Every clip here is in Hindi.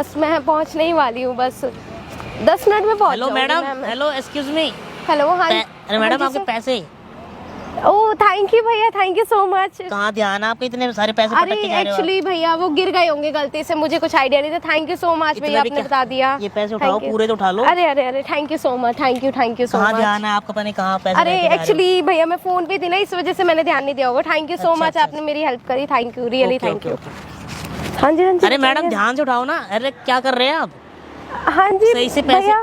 बस मैं पहुंचने ही वाली हूँ, बस 10 मिनट में पहुंच hello madam, hello excuse me. Hello. हाँ अरे मैडम आपके पैसे। ओह थैंक यू भैया, थैंक यू सो मच। कहाँ ध्यान आपके, इतने सारे पैसे अरे पटक के जा रहे हो आप। एक्चुअली भैया वो गिर गए होंगे गलती से, मुझे कुछ आइडिया नहीं था। थैंक यू सो मच इतने भैया, भी आपने क्या? बता दिया। ये पैसे उठाओ, Thank you. पूरे तो उठा लो। अरे अरे अरे thank you so much, thank you so कहाँ मच। ध्यान है आपका, पता नहीं कहाँ पैसे अरे लेके जा रहे हो। एक्चुअली भैया मैं फोन पे थी ना, इस वजह से मैंने ध्यान नहीं दिया होगा। थैंक यू सो अच्छा, मच, अच्छा, आपने मेरी हेल्प करी। Thank you, really okay, thank okay, you. Okay. हाँ जी हाँ जी। अरे मैडम ध्यान से उठाओ ना। अरे क्या कर रहे हैं आप? हाँ जी सही से पैसे भैया।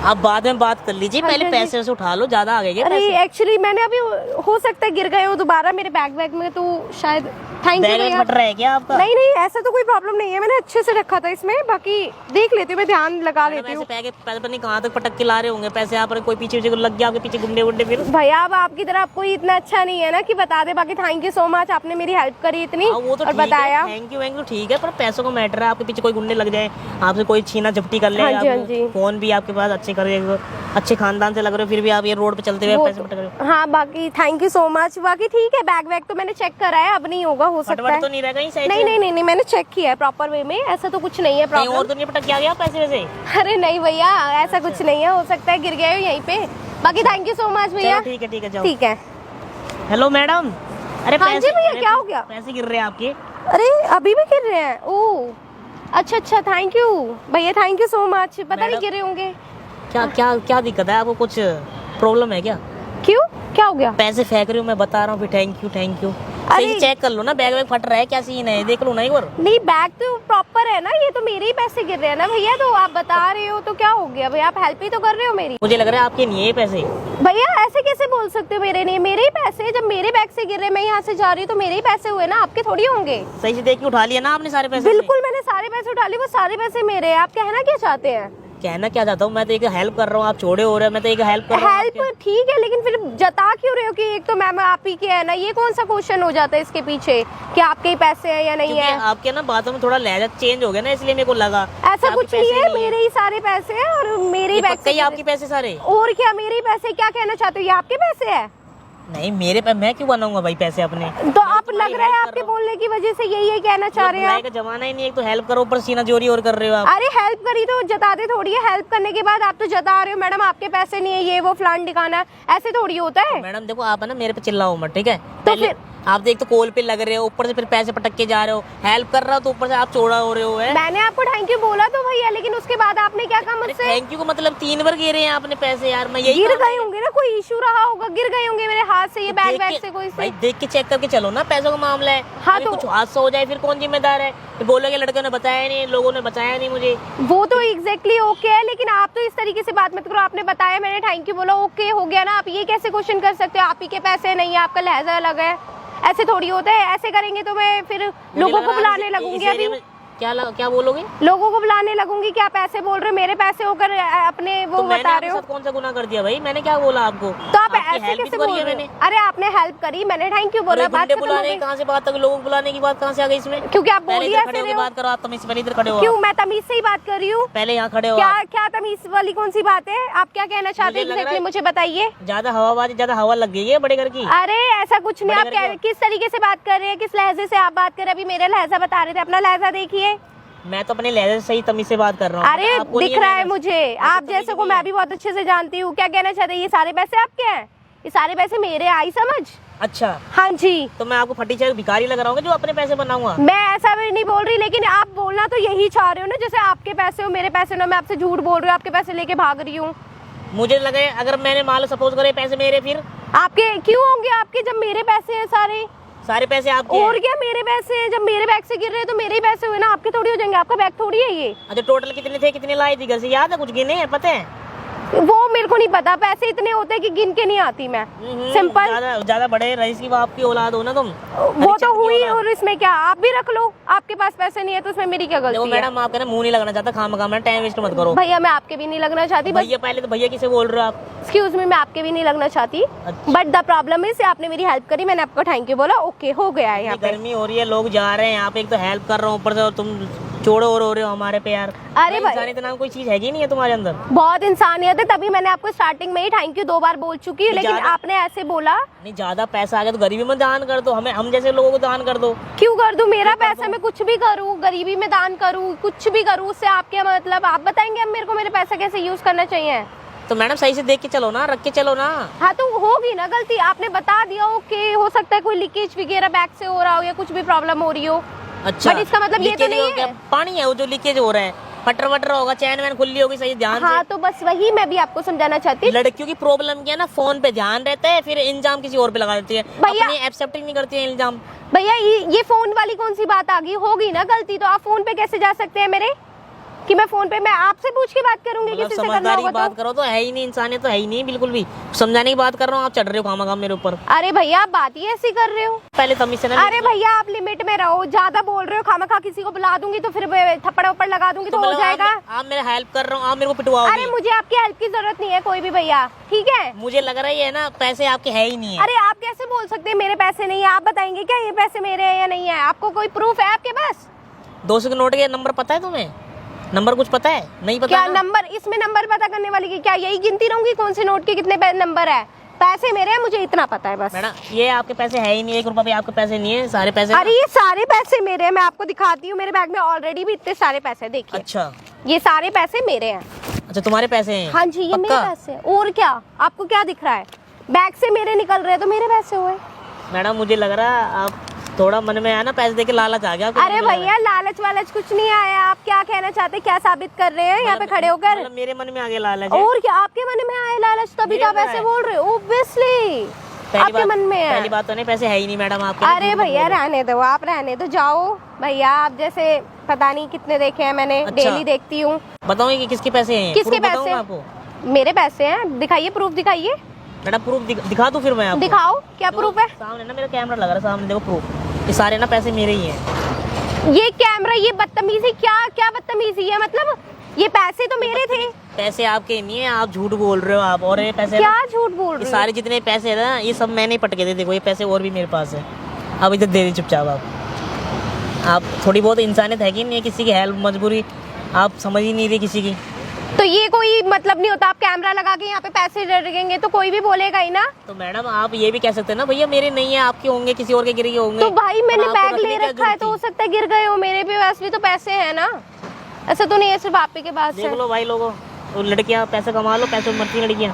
आप बाद में बात कर लीजिए, हाँ पहले जी, पैसे वैसे उठा लो। ज्यादा आ गए क्या अरे पैसे? एक्चुअली मैंने अभी, हो सकता है गिर गए हो दोबारा मेरे बैग में, तो शायद। थैंक यू बैग भैया। फट रहा है क्या आपका? नहीं नहीं ऐसा तो कोई प्रॉब्लम नहीं है, मैंने अच्छे से रखा था इसमें। बाकी देख लेती हूँ मैं, ध्यान लगा लेती हूँ। पैसे पता नहीं कहाँ तक पटक के ला रहे होंगे पैसे। यहाँ पर कोई पीछे पीछे लग गया आपके पीछे गुंडे वुंडे फिर। भैया अब आपकी तरह कोई इतना अच्छा नहीं है ना कि बता दे। बाकी थैंक यू सो मच, आपने मेरी हेल्प करी इतनी वो तो और बताया। थैंक यू ठीक है, पर पैसों का मैटर है। आपके पीछे कोई गुंडे लग जाए, आपसे कोई छीना झपटी कर ले, हाँ जी, हाँ जी। फोन भी आपके पास अच्छे कर, अच्छे खानदान से लग रहे हो, फिर भी आप ये रोड पे चलते हुए पैसे पटक रहे हो। हाँ बाकी थैंक यू सो मच। बाकी ठीक है, बैग तो मैंने चेक करा है, अब नहीं होगा, हो सकता है। तो नहीं रहेगा साइड नहीं नहीं नहीं मैंने चेक किया है प्रॉपर वे में, ऐसा तो कुछ नहीं है कहीं और प्रॉब्लम। तो नहीं पटक के आ गया पैसे वैसे? अरे नहीं भैया ऐसा कुछ नहीं है, हो सकता है गिर गए हो यहीं पे। बाकी थैंक यू सो मच भैया। ठीक है जाओ। ठीक है। Hello madam. अरे हाँ जी भैया, क्या हो गया? पैसे गिर रहे हैं आपके। अरे अभी भी गिर रहे हैं? ओह अच्छा थैंक यू भैया, थैंक यू सो मच। पता नहीं गिरे होंगे। क्या दिक्कत है आपको? कुछ प्रॉब्लम है क्या? क्यों, क्या हो गया? पैसे फेंक रही हूँ मैं, बता रहा हूँ। फिर थैंक यू अरे सही चेक कर लो ना, बैग फट रहा है, क्या सीन है देख लो ना एक बार। नहीं बैग तो प्रॉपर है ना, ये तो मेरे ही पैसे गिर रहे हैं ना भैया। तो आप बता रहे हो तो क्या हो गया भैया, आप हेल्प ही तो कर रहे हो मेरी। मुझे लग रहा है आपके नहीं है पैसे। भैया ऐसे कैसे बोल सकते हो, मेरे नहीं, मेरे ही पैसे। जब मेरे बैग से गिर रहे, मैं यहाँ से जा रही हूँ तो मेरे ही पैसे हुए ना, आपके थोड़ी होंगे। सही से देख के उठा लिया ना आपने सारे पैसे? बिल्कुल मैंने सारे पैसे उठा लिए, वो सारे पैसे मेरे हैं। आप कहना क्या चाहते हैं? कहना क्या चाहता हूँ, मैं तो एक हेल्प कर रहा हूँ, आप छोड़े हो रहे हो, मैं तो एक हेल्प कर रहा हूँ। हेल्प ठीक है, लेकिन फिर जता क्यों रहे हो कि एक तो मैम आप ही के है ना? ये कौन सा क्वेश्चन हो जाता है इसके पीछे कि आपके ही पैसे हैं या नहीं है? आपके ना बातों में थोड़ा लहजा चेंज हो गया ना, इसलिए मेरे को लगा ऐसा कुछ नहीं है, मेरे ही सारे पैसे हैं और मेरे ही बैग से। आपके पैसे सारे? और क्या, मेरे ही पैसे। क्या कहना चाहते हो, ये आपके पैसे है? नहीं मेरे पे, मैं क्यों बनाऊंगा भाई पैसे अपने? तो आप लग रहा है आपके बोलने की वजह से यही कहना चाह रहे हैं। का जमाना ही नहीं है, तो हेल्प करो, ऊपर सीना चोरी और कर रहे हो आप। अरे हेल्प करी तो जताते थोड़ी है, हेल्प करने के बाद आप तो जता रहे हो मैडम आपके पैसे नहीं है, ये वो फलान ठिकाना, ऐसे थोड़ी होता है। मैडम देखो आप है ना मेरे पे चिल्लाओ मत, ठीक है? तो फिर आप देख तो कॉल पे लग रहे हो, ऊपर से फिर पैसे पटक के जा रहे हो। हेल्प कर रहा हो तो ऊपर से आप चोड़ा हो रहे हो। मैंने आपको थैंक यू बोला तो भैया, लेकिन उसके बाद आपने क्या कहा मुझसे? थैंक यू को मतलब 3 बार गिरे हैं आपने पैसे यार। मैं यही गिर गए होंगे ना, कोई इशू रहा होगा, गिर गए होंगे मेरे हाथ से, ये बैग से कोई से। भाई देख के चेक करके चलो ना, पैसों का मामला है। हाँ तो कुछ हादसा हो जाए फिर कौन जिम्मेदार है? बोलोगे लड़के ने बताया नहीं, लोगों ने बताया नहीं मुझे। वो तो एग्जैक्टली ओके है, लेकिन आप तो इस तरीके से बात मत करो। आपने बताया, मैंने थैंक यू बोला, ओके हो गया ना। आप ये कैसे क्वेश्चन कर सकते हो? आप ही के पैसे नहीं है, आपका लहजा अलग है, ऐसे थोड़ी होता है। ऐसे करेंगे तो मैं फिर लोगों को बुलाने लगूंगी। अभी क्या बोलोगे? लोगों को बुलाने लगूंगी कि आप ऐसे बोल रहे हो, मेरे पैसे होकर अपने वो बता रहे हो। कौन सा गुनाह कर दिया भाई? मैंने क्या बोला आपको? तो आप ऐसे कैसे बोल रहे हो? अरे आपने हेल्प करी, मैंने थैंक यू बोला। बात बुलाने कहाँ से बात, लोगों को बुलाने की बात कहाँ से आ गई इसमें? क्योंकि आप बोलिए ऐसे रहे हो। बात करो आप, तमीज से पहले इधर खड़े हो। क्यों, मैं तमीज से ही बात कर रही हूँ। पहले यहाँ खड़े हो। क्या तमीज वाली कौन सी बात है? आप क्या कहना चाहते हैं एग्जैक्टली, मुझे बताइए। ज्यादा हवाबाजी, ज्यादा हवा लग गई है बड़े घर की। अरे ऐसा कुछ नहीं। आप किस तरीके से बात कर रहे हैं, किस लहजे से आप बात कर रहे हैं? अभी मेरा लहजा बता रहे थे, अपना लहजा देखिए। मैं तो अपने लहजे से सही तमीज से बात कर रहा हूँ। अरे दिख रहा है मुझे, आप जैसे को मैं भी बहुत अच्छे से जानती हूँ। क्या कहना चाहते हैं? ये सारे पैसे आपके हैं? ये सारे पैसे मेरे, आई समझ? अच्छा हाँ जी। तो मैं आपको फटी चाय भिखारी लग रहा हूँ जो अपने पैसे बनाऊंगा? मैं ऐसा भी नहीं बोल रही, लेकिन आप बोलना तो यही चाह रहे हो ना, जैसे आपके पैसे हो मेरे पैसे ना। मैं आपसे झूठ बोल रही हूँ, आपके पैसे लेके भाग रही हूँ। मुझे लगे अगर मैंने मान लो सपोज करे पैसे मेरे, फिर आपके क्यों होंगे? आपके जब मेरे पैसे हैं सारे पैसे आपके। और क्या, मेरे पैसे हैं। जब मेरे बैग से गिर रहे हैं तो मेरे ही पैसे हुए ना, आपके थोड़ी हो जाएंगे। आपका बैग थोड़ी है ये। अच्छा टोटल कितने थे, कितने लाए थे घर से? याद है? कुछ गिने हैं? पता है? वो मेरे को नहीं पता। पैसे इतने होते हैं कि गिन के नहीं आती मैं। सिंपल। ज्यादा बड़े रईस की बाप की औलाद हो ना तुम। वो तो हुई, और इसमें क्या, आप भी रख लो। आपके पास पैसे नहीं है तो उसमें मेरी क्या गलती है? मैडम आप मुंह नहीं लगना चाहता, खामखा टाइम वेस्ट मत करो। भैया मैं आपके भी नहीं लगना चाहती। भैया पहले तो भैया किसे बोल रहे हो आप? एक्सक्यूज मी, मैं आपके भी नहीं लगना चाहती। बट द प्रॉब्लम इज आपने मेरी हेल्प करी, मैंने आपको थैंक यू बोला, ओके हो गया है। यहाँ पे गर्मी हो रही है, लोग जा रहे हैं, यहाँ पे एक तो हेल्प कर रहा हूँ, ऊपर से तुम चोड़ो और हो रहे हो हमारे पे यार। अरे भाई, इंसानियत नाम कोई चीज हैगी नहीं है तुम्हारे अंदर। बहुत इंसानियत है, तभी मैंने आपको स्टार्टिंग में ही थैंक यू 2 बार बोल चुकी हूँ, लेकिन ज्यादा- आपने ऐसे बोला। नहीं, ज्यादा पैसा आ गया तो गरीबी में दान कर दो, हमें हम जैसे लोगों को दान कर दो। क्यों कर दूं? मेरा पैसा मैं कुछ भी करूं, गरीबी में दान करूं, कुछ भी करूं, उससे आप क्या मतलब? आप बताएंगे अब मेरे को मेरे पैसा कैसे यूज करना चाहिए? तो मैडम सही से देख के चलो ना, रख के चलो ना। हाँ तो होगी ना गलती, आपने बता दिया ओके, हो सकता है कोई लीकेज वगैरह बैग से हो रहा हो या कुछ भी प्रॉब्लम हो रही हो। अच्छा, बट इसका मतलब ये तो लीकेज नहीं हो है। गया, पानी है वो जो लीकेज हो रहा है, फटर वटर होगा, चैन वैन खुली होगी, सही ध्यान हाँ तो बस वही मैं भी आपको समझाना चाहती से। हूँ। लड़कियों की प्रॉब्लम क्या है ना, फोन पे ध्यान रहता है, फिर इल्जाम किसी और पे लगा देती है, भैया- अपनी एक्सेप्ट ही नहीं करती है इल्जाम। भैया ये फोन वाली कौन सी बात आ गई? होगी ना गलती तो आप फोन पे कैसे जा सकते हैं मेरे, कि मैं फोन पे मैं आपसे पूछ के बात करूंगी मतलब किसी से करना समझदारी की होगा बात तो? करो तो है ही नहीं, इंसानियत तो है ही नहीं बिल्कुल भी। समझाने की बात कर रहा हूँ, आप चढ़ रहे हो खामा मेरे ऊपर। अरे भैया आप बात ही ऐसी कर रहे हो। पहले तमीज से ना। अरे भैया आप लिमिट में रहो, ज्यादा बोल रहे हो, खामखा किसी को बुला दूंगी तो फिर थप्पड़ वप्पड़ लगा दूंगी तो हो मतलब जाएगा। आप मेरा हेल्प कर रहा हूँ, आप मेरे को पिटवाओगे। अरे मुझे आपकी हेल्प की जरूरत नहीं है कोई भी भैया, ठीक है? मुझे लग रहा है ना पैसे आपके है ही नहीं है। अरे आप कैसे बोल सकते हैं मेरे पैसे नहीं है? आप बताएंगे क्या ये पैसे मेरे हैं या नहीं है? आपको कोई प्रूफ है आपके पास? 200 के नोट के नंबर पता है तुम्हें? नंबर कुछ पता है? नहीं पता क्या ना? नंबर? इसमें नंबर पता करने वाली की क्या यही गिनती रहूंगी कौन से नोट के कितने नंबर है? पैसे मेरे हैं, मुझे इतना पता है बस। मैडम ये आपके पैसे है ही नहीं, 1 रुपया भी आपके पैसे नहीं है, सारे पैसे। अरे ये सारे पैसे मेरे हैं, मैं आपको दिखाती हूँ, मेरे बैग में ऑलरेडी भी इतने सारे पैसे हैं, देखिए। अच्छा ये सारे पैसे मेरे हैं। अच्छा, तुम्हारे पैसे हैं? हाँ जी ये मेरे पक्का? पैसे हैं, और क्या? आपको क्या दिख रहा है? बैग से मेरे निकल रहे हैं तो मेरे पैसे हुए। मैडम मुझे लग रहा है आप थोड़ा मन में आया ना, पैसे देके लालच आ गया आपको। अरे भैया लालच वालच कुछ नहीं आया। आप क्या कहना चाहते हैं, क्या साबित कर रहे हैं यहाँ पे खड़े होकर? मतलब मेरे मन में आ गया लालच है। और क्या आपके मन में आए लालच, तभी मेरे तो आप में ऐसे आया। बोल रहे हो। ऑब्वियसली आपके मन में है। पहली बात तो नहीं, पैसे है ही नहीं मैडम आपके। अरे भैया रहने दो, आप रहने दो, जाओ भैया। आप जैसे पता नहीं कितने देखे हैं मैंने, अच्छा। डेली देखती हूँ। बताओगे कि किसके पैसे हैं? किसके प्रूफ बताऊं पैसे? मैं आपको? मेरे पैसे हैं, दिखाइए प्रूफ, दिखाइए। मैडम प्रूफ दिखा दूं फिर मैं आपको? दिखाओ क्या प्रूफ है। सामने ना मेरा कैमरा लगा रहा है, सामने देखो प्रूफ। ये सारे ना पैसे मेरे ही हैं। ये कैमरा, ये बदतमीजी, क्या क्या बदतमीजी है? मतलब ये पैसे तो मेरे थे। पैसे आपके नहीं है, आप झूठ बोल रहे हो आप। और ये पैसे क्या ना, झूठ बोल ये रहे हो? सारे जितने पैसे है ना, ये सब मैंने ही पटके थे। देखो ये पैसे और भी मेरे पास है, अब इधर दे दी चुपचाप। आप थोड़ी बहुत इंसानियत है कि नहीं है, किसी की हेल्प मजबूरी आप समझ ही नहीं रही किसी की। तो ये कोई मतलब नहीं होता, आप कैमरा लगा के यहाँ पे पैसे रखेंगे तो कोई भी बोलेगा ही ना। तो मैडम आप ये भी कह सकते हैं ना, भैया मेरे नहीं है, आपके होंगे, किसी और के गिर गए होंगे। तो भाई मैंने और आपको बैग रखने ले की क्या रखा है तो हो जरूरत सकता है गिर गए हो, मेरे भी वैसे भी तो पैसे हैं ना। ऐसा तो नहीं है सिर्फ आप ही के पास थी? देख है। लो भाई लोगों, तो लड़कियां पैसे कमा लो, पैसे मरती लड़कियां।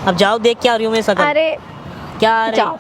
अब जाओ देख के आ रही हूँ मैं सकल। अरे क्या आ रही? जाओ।